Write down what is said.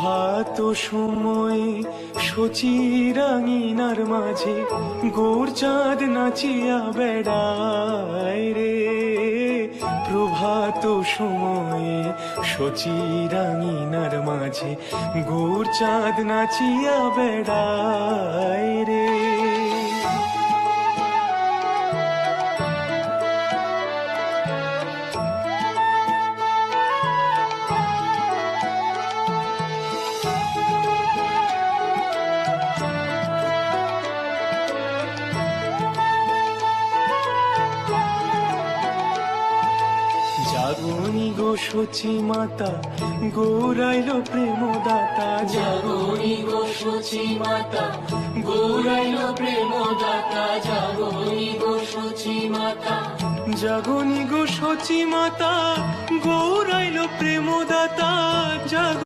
প্রভাত সময়ে শচীরাঙিনার মাঝে গৌর চাঁদ নাচিয়া বেড়ায় রে। প্রভাত সময়ে শচীরাঙিনার মাঝে গৌর চাঁদ নাচিয়া বেড়ায় রে। জাগনি গো সচি মাতা গৌরাইল প্রেমদাতা। জাগনি গো সচি মাতা গৌরাইল প্রেমদাতা। জাগনি গো সচি মাতা জাগনি গো সচি মাতা গৌরাইল প্রেমদাতা।